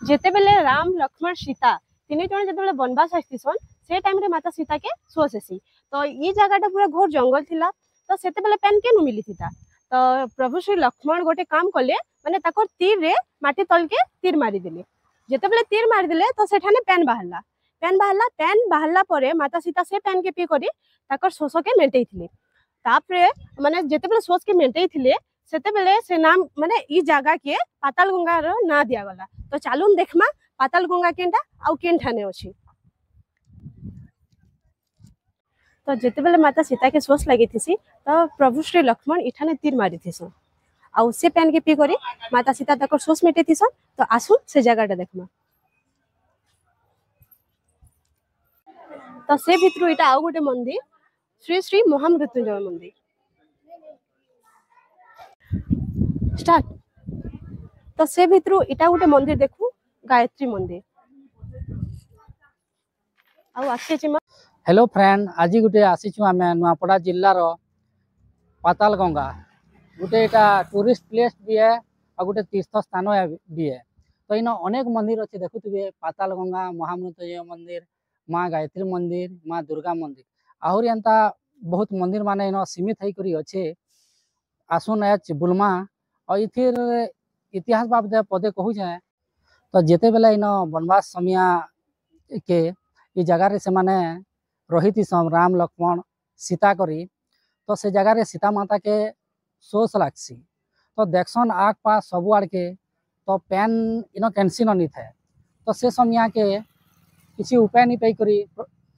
जेते बेले राम लक्ष्मण सीता तीन जन जो बनवास आसन से टाइम रे माता सीता के शोष हेसी तो ये जगह पूरा घोर जंगल थिला तो सेते बेले पेन के मिली था तो प्रभु श्री लक्ष्मण गोटे काम कले माने ताकर तीर रे माटी तल के तीर मारी देले जेते बेले तीर मारी देले तो सेठाने पेन बाहरला परे माता सीता से पेन के पी करी ताकर शोष के मेंटेई थिले तापरे माने जेते बेले शोष के मेंटेई थिले सेते बेले से नाम माने ई जगह के पाताल गंगा रो ना दिया गला तो चालून देखमा पाताल गंगा केनटा आउ केन ठाने अछि तो जेते बेले माता सीता के शोष लगी थी तो प्रभु श्री लक्ष्मण इठाने तीर मारी थी आउ से पेन के पी करी माता सीता तक शोष मेटे थी तो आसु से जगह देखमा तो से भितरु इटा आउ गोटे मंदिर श्री श्री महामृत्युंजय मंदिर स्टार्ट तो से भितरु इटा गोटे मंदिर देखु गायत्री मंदिर आउ आसे चिमा हेलो फ्रेंड आज गोटे आसीचु आम नुआपड़ा जिल्लार पाताल गंगा गोटे एटा टूरिस्ट प्लेस भी है और गोटे तीर्थ स्थान भी है तो इन अनेक मंदिर अच्छे देखुए पाताल गंगा महामृत्युंजय मंदिर माँ गायत्री मंदिर माँ दुर्गा मंदिर आहरी एंता बहुत मंदिर माने इन सीमित होकर अच्छे आसुन एच बुलमा और इथिर इतिहास बाबद पदे कहूचे तो जेते बेला इन बनवास समिया के ये जगार से माने रही राम लक्ष्मण सीता करी तो से जगार सीता माता के शोष लागसी तो देखसन आग पास सबू आड़ के तो पेन इन कैंसी नहीं थे तो से समय के किसी उपाय नहीं पाई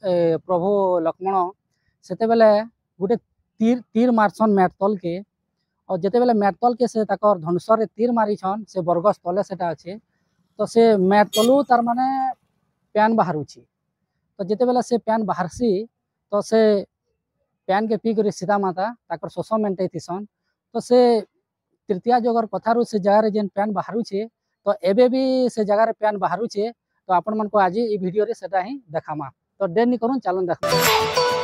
प्रभु लक्ष्मण सेते बेले गोटे तीर तीर मारसन मेटतल के और जेते बेले मेटतल के से ताकर धनुषर तीर मारिछन से बरगस तले सेटा अच्छे तो से मेटतलू तार माने पेन बाहरुची तो जिते बेला से पेन बाहरसी तो से पेन के पी कर सीता माता ताकर शोष मेंटे थीसन तो से तृतीया जगर कथारू से जगह जेन पेन बाहरुचे तो एबे भी से जगह पेन बाहरुचे तो आपण मन को आज ये वीडियो रे सेटा ही देखामा तो देर नहीं करूँ चलन देख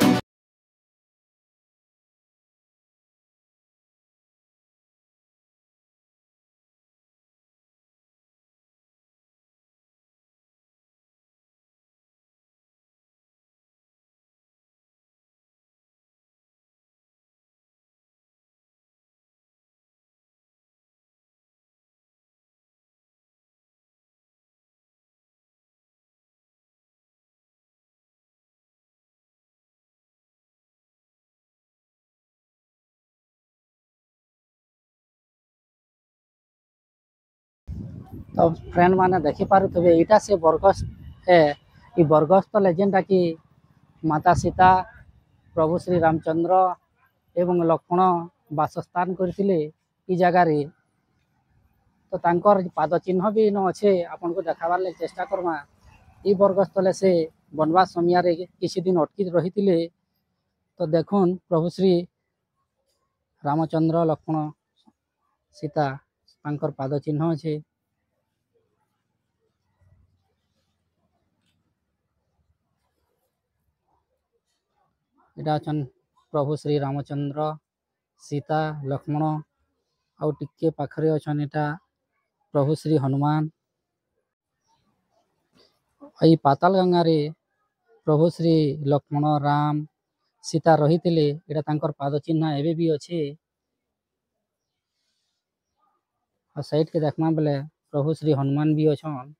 तो फ्रेंड माने देखी पारे इटा से बरगस है ये बरगस तो जेनटा कि माता सीता प्रभु श्री रामचंद्र एवं लक्ष्मण बासस्थान करथिले ई जगार तो तांकर पाद चिन्ह भी इन अच्छे आपन को देखाबार लगे चेष्टा करमा ई बरगस तले से बनवास समय किसी दिन अटकी रही तो देखुन प्रभु श्री रामचंद्र लक्ष्मण सीता तांकर पाद चिन्ह अच्छे इटा अछन प्रभु श्री रामचंद्र सीता लक्ष्मण आउ टिके पाखरे अछन इटा प्रभु श्री हनुमान आई पाताल गंगा रे प्रभु श्री लक्ष्मण राम सीता रही थिले इटा तांकर पाद चिन्ह एबे भी अच्छे और साइड के देखमा बेले प्रभु श्री हनुमान भी अछन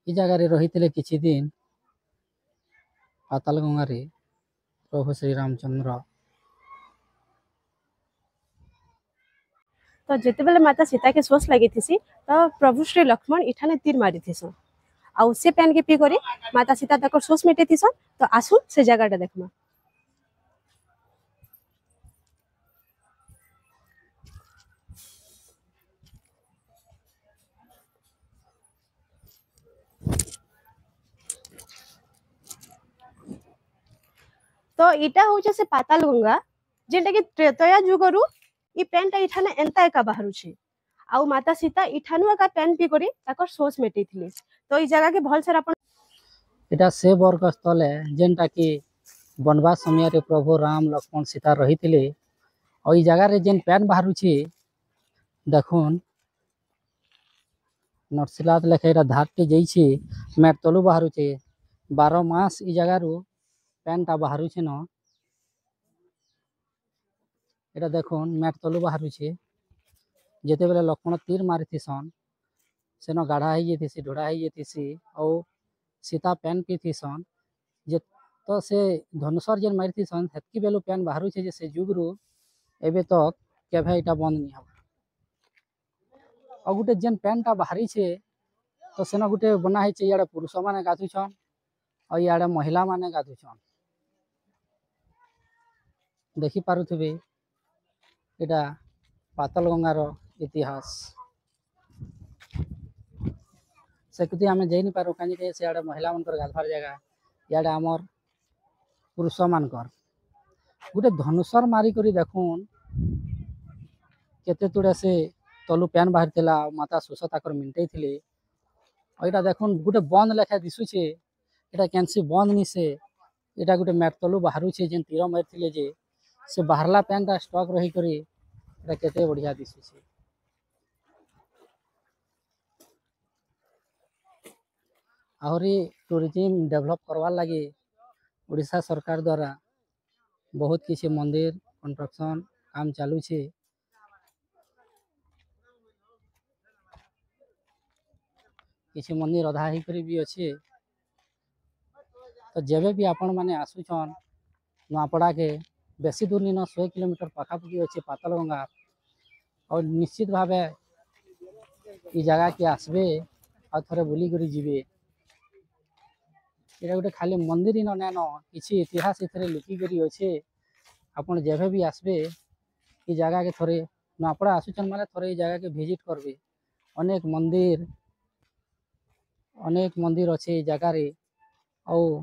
ई जगह रे रही थिले किछि दिन पाताल गंगा रे प्रभु श्री रामचंद्र तो जेते बेले माता सीता के शोष लगी थी तो प्रभु श्री लक्ष्मण इठाने तीर मारी थी आउ से पेन के पी करी माता सीता तक शोष मेटे थी तो आसु से जगह देखमा तो इटा होचे से पाताल गंगा जेंटा कि त्रेतया जुगरु ई पेनटा इठाने एंता एका बाहरुछि आउ माता सीता इठानु एका पेन पी करी ताकर शोष मेटेथिले तो ई जगह के भल से आपण इटा से बरगस तले जेनटा कि बनवास समय रे प्रभु राम लक्ष्मण सीता रही थिले और ई जगह रे जेन पेन बाहरुछि देखुन नरसिलात लेखे एटा धारटे जाइछे मैट तलु बाहरुचे 12 मास ई जगारू पैनटा बाहरुचे न एटा देखुन मैट तलु बाहरुचे जेते बेले लक्ष्मण तीर मारिथिसन सेनो गाढ़ा ही जेतिसी ढोड़ा ही जेतिसी और सीता पैन पीथिसन जे तो से धनुषर जेन मारिथिसन हेतकी बेलु पैन बाहरुचे जे से जुगरू एबे तक केभे इटा बंद नहीं हबा और गुटे जेन पैनटा बाहरी छे तो सेनो गुटे बना है इयाड़े पुरुष माने गाधुछन और इयाड़े महिला माने गाधुछन देखि पारुथिबे एटा पातल गंगार इतिहास सेकुति आमे जाइनि पारु काजे सियाड़े महिला मनकर गाधवार जगह इयाड़े आमर पुरुष मानकर गुटे धनुषर मारी करी देखुन केते तुड़े से तलु पैन बाहर थिला माता सुस ताकर मिंटै थिले और एटा देखुन गुटे बंद लेखा दिसुचे एटा कैंसी बंद नि से एटा गुटे मैट तलु बाहरु छे जेन तीर मार थिले जे से बाहरला पैनटा स्टॉक रही करी एटा केते बढ़िया दिसुचे आहरी टूरिज्म डेवलप करवार लगी ओडिशा सरकार द्वारा बहुत किसी मंदिर कंस्ट्रक्शन काम चालू छे किसी मंदिर अधा ही करी भी अच्छे तो जेबे भी आपण माने आसुछन नुआपड़ा के बेसी दूर नी 100 किलोमीटर पाखापाखि अच्छे पातल गंगा और निश्चित भावे ई जगह के आसबे और थोड़े बुली करी जीवे एटा गोटे खाली मंदिर इन नैन किसी इतिहास इथरे लुकी करी अच्छे आपण जेबे भी आसबे ई जगह के थोड़े नुआपड़ा आसुछन माने थोड़े ई जगह के विजिट करबे अनेक मंदिर अच्छे जगार और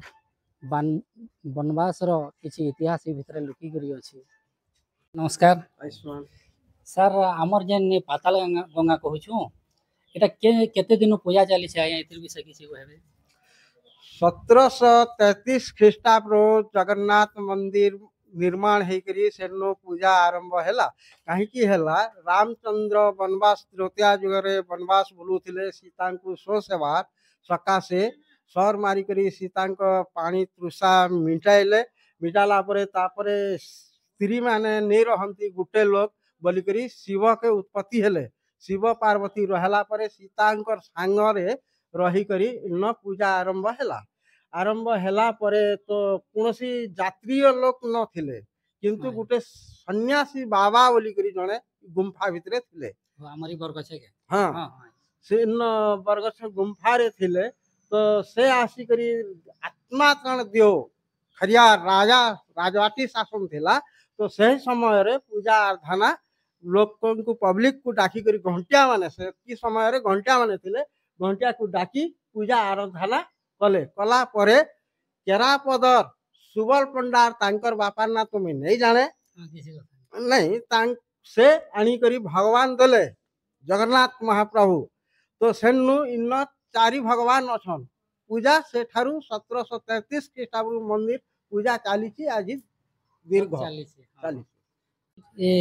बनवास किसी इतिहास भितर लुकी करी अच्छे। नमस्कार सर आमर जेन पाताल गंगा कहूँ एटा केते दिन पूजा चली छे आया इतर विषय किसी कहबे 1733 ख्रीष्टाब्द जगन्नाथ मंदिर निर्माण हेकरी सेनो पूजा आरंभ हैला कहीं की हैला रामचंद्र वनवास त्रेता जुगरे वनवास बुलुथिले सीता को सो सेवा सकाशे सर मारी करी सीता पानी तृषा मिटाला परे तापरे स्त्री माने नहीं रहंती गुटे लोग बोलिकरी शिव के उत्पत्ति हेले शिव पार्वती रहला परे सीता सांगरे रही करी न पूजा आरंभ हैला परे तो कौनसी जात्रीय लोक न थिले किंतु गुटे सन्यासी बाबा बोली करी जने गुम्फा भितरे थिले हमारी बरगछ के हाँ से न बरगछ गुम्फा रे थिले तो से आसी करी आत्मा त्राण दियो खरिया राजा राजवाटी शासन थिला तो सही समय रे पूजा आराधना लोक को पब्लिक को डाकी करी घंटिया माने से की समय रे घंटिया माने थिले घंटिया को डाकी पूजा आराधना कले कला परे केरापदर सुबल पंडार तांकर बापार ना तुम्हें नहीं जाने नहीं से आनी करी भगवान दले जगन्नाथ महाप्रभु तो सेनु इन चारि भगवान अच्छन पूजा से ठारू 1733 ख्रीष्टाब्द मंदिर पूजा चली आज दीर्घ चली ए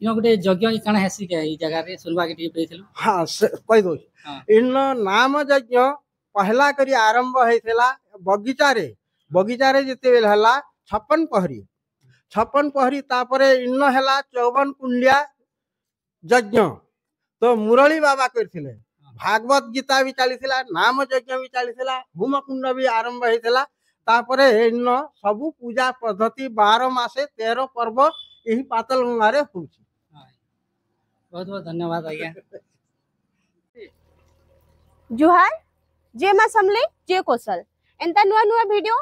इनो गुटे यज्ञ काना हेसी के ई जगह रे सुनबा के पेथिलु हां कहि दो इन नाम यज्ञ पहला करी आरंभ हेथिला बगीचा रे जते बेल हला 56 पहरी तापरे इन हला 54 कुंडिया यज्ञ तो मुरली बाबा करथिले भागवत गीता भी चलीथिला नाम यज्ञ भी चलीथिला होमकुंड भी आरंभ हेथिला तापरे इन सबु पूजा पद्धति 12 मासे 13 पर्व यही पातल गंगा रे होउची बहुत बहुत धन्यवाद आज्ञा जुहार जे मा समले जे कौशल एंता नुआ नुआ वीडियो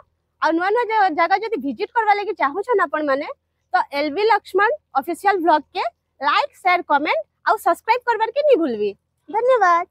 और नुआ नुआ जगह जदि विजिट करवा लगी चाहू छन अपन माने तो एलवी लक्ष्मण ऑफिशियल ब्लॉग के लाइक शेयर कमेंट और सब्सक्राइब करबार के नहीं भूलबी। धन्यवाद।